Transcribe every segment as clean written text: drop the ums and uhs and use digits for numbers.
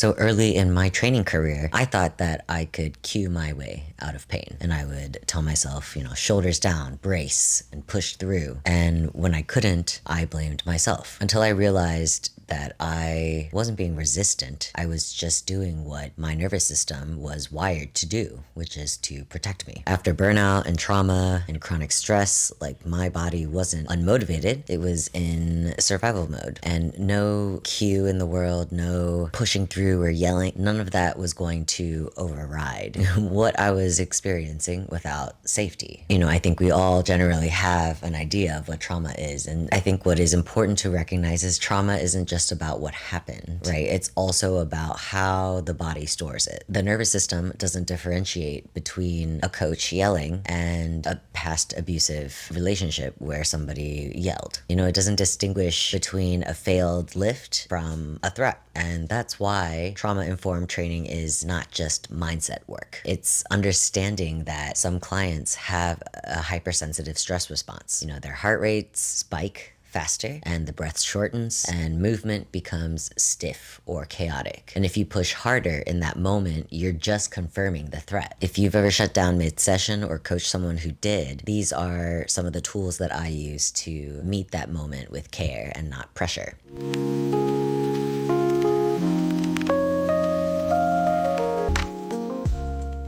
So early in my training career, I thought that I could cue my way out of pain. And I would tell myself, shoulders down, brace, and push through. And when I couldn't, I blamed myself until I realized that I wasn't being resistant. I was just doing what my nervous system was wired to do, which is to protect me. After burnout and trauma and chronic stress, like my body wasn't unmotivated. It was in survival mode, and no cue in the world, no pushing through or yelling, none of that was going to override what I was experiencing without safety. I think we all generally have an idea of what trauma is. And I think what is important to recognize is trauma isn't just about what happened, right? It's also about how the body stores it. The nervous system doesn't differentiate between a coach yelling and a past abusive relationship where somebody yelled. It doesn't distinguish between a failed lift from a threat. And that's why trauma-informed training is not just mindset work. It's understanding that some clients have a hypersensitive stress response. Their heart rates spike faster and the breath shortens and movement becomes stiff or chaotic. And if you push harder in that moment, you're just confirming the threat. If you've ever shut down mid-session or coached someone who did, these are some of the tools that I use to meet that moment with care and not pressure.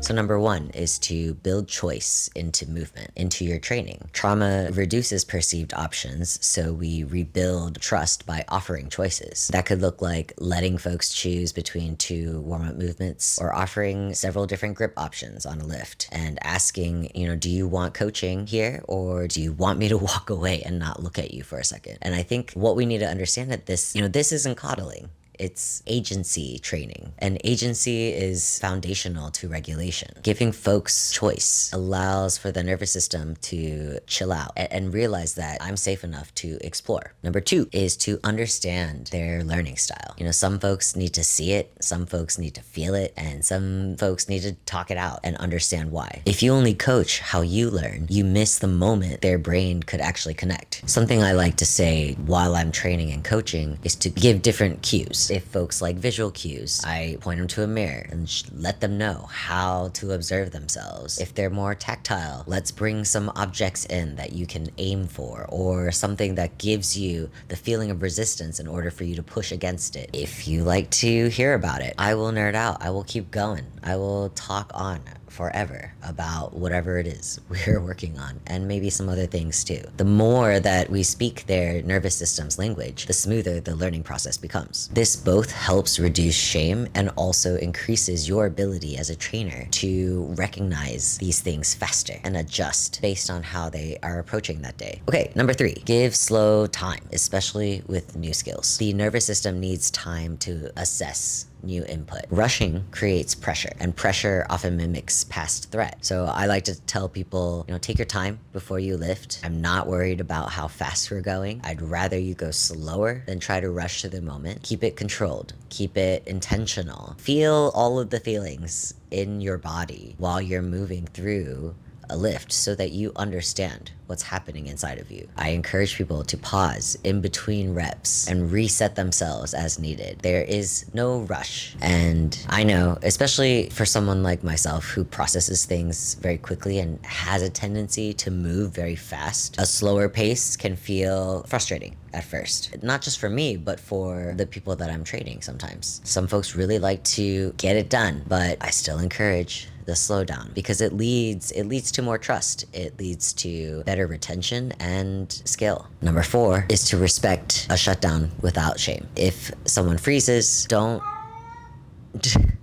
So number one is to build choice into movement, into your training. Trauma reduces perceived options, so we rebuild trust by offering choices. That could look like letting folks choose between two warm-up movements or offering several different grip options on a lift and asking, do you want coaching here or do you want me to walk away and not look at you for a second? And I think what we need to understand that this isn't coddling. It's agency training, and agency is foundational to regulation. Giving folks choice allows for the nervous system to chill out and realize that I'm safe enough to explore. Number two is to understand their learning style. Some folks need to see it, some folks need to feel it, and some folks need to talk it out and understand why. If you only coach how you learn, you miss the moment their brain could actually connect. Something I like to say while I'm training and coaching is to give different cues. If folks like visual cues, I point them to a mirror and let them know how to observe themselves. If they're more tactile, let's bring some objects in that you can aim for, or something that gives you the feeling of resistance in order for you to push against it. If you like to hear about it, I will nerd out. I will keep going. I will talk on forever about whatever it is we're working on, and maybe some other things too. The more that we speak their nervous system's language, the smoother the learning process becomes. This both helps reduce shame and also increases your ability as a trainer to recognize these things faster and adjust based on how they are approaching that day. Okay, number three, give slow time, especially with new skills. The nervous system needs time to assess new input. Rushing creates pressure, and pressure often mimics past threat. So I like to tell people, take your time before you lift. I'm not worried about how fast we're going. I'd rather you go slower than try to rush to the moment. Keep it controlled. Keep it intentional. Feel all of the feelings in your body while you're moving through a lift so that you understand what's happening inside of you. I encourage people to pause in between reps and reset themselves as needed. There is no rush. And I know, especially for someone like myself who processes things very quickly and has a tendency to move very fast, a slower pace can feel frustrating at first. Not just for me, but for the people that I'm training sometimes. Some folks really like to get it done, but I still encourage the slowdown because it leads to more trust. It leads to better retention and skill. Number four is to respect a shutdown without shame. If someone freezes, don't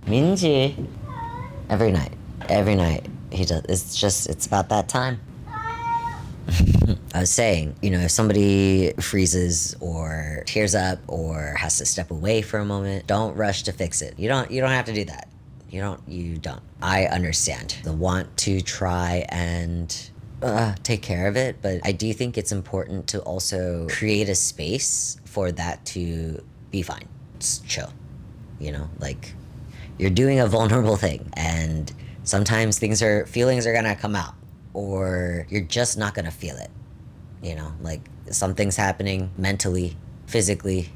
Minji. Every night he does. It's about that time. I was saying, if somebody freezes or tears up or has to step away for a moment, don't rush to fix it. You don't have to do that. You don't. I understand the want to try and take care of it, but I do think it's important to also create a space for that to be fine. Just chill. Like you're doing a vulnerable thing, and sometimes feelings are gonna come out, or you're just not gonna feel it. Like something's happening mentally, physically.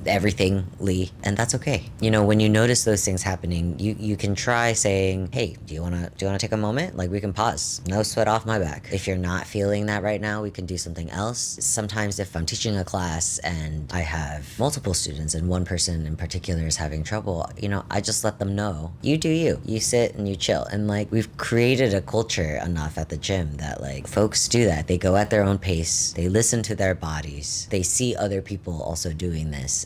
everything, Lee, and that's okay. You know, when you notice those things happening, you can try saying, hey, do you wanna take a moment? Like, we can pause. No sweat off my back. If you're not feeling that right now, we can do something else. Sometimes if I'm teaching a class and I have multiple students and one person in particular is having trouble, you know, I just let them know, you do you. You sit and you chill. And like, we've created a culture enough at the gym that like folks do that. They go at their own pace. They listen to their bodies. They see other people also doing this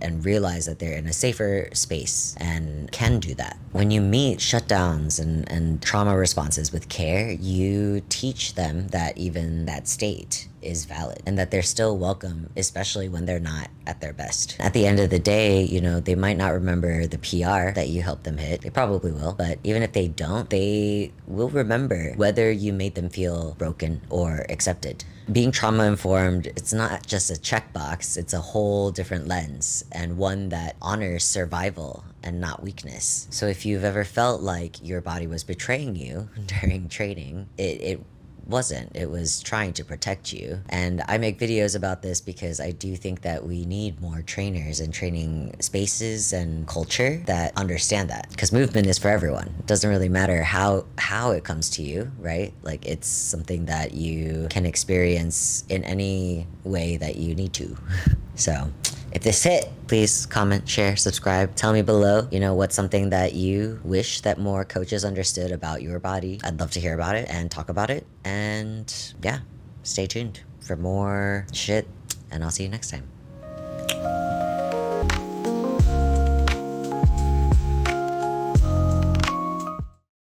and realize that they're in a safer space and can do that. When you meet shutdowns and trauma responses with care, you teach them that even that state is valid and that they're still welcome, especially when they're not at their best. At the end of the day, you know, they might not remember the PR that you helped them hit. They probably will, but even if they don't, they will remember whether you made them feel broken or accepted. Being trauma informed, it's not just a checkbox, it's a whole different lens, and one that honors survival and not weakness. So if you've ever felt like your body was betraying you during training, it wasn't. It was trying to protect you. And I make videos about this because I do think that we need more trainers and training spaces and culture that understand that. Because movement is for everyone. It doesn't really matter how it comes to you, right? Like, it's something that you can experience in any way that you need to. So if this hit, please comment, share, subscribe. Tell me below, you know, what's something that you wish that more coaches understood about your body. I'd love to hear about it and talk about it. And yeah, stay tuned for more shit, and I'll see you next time.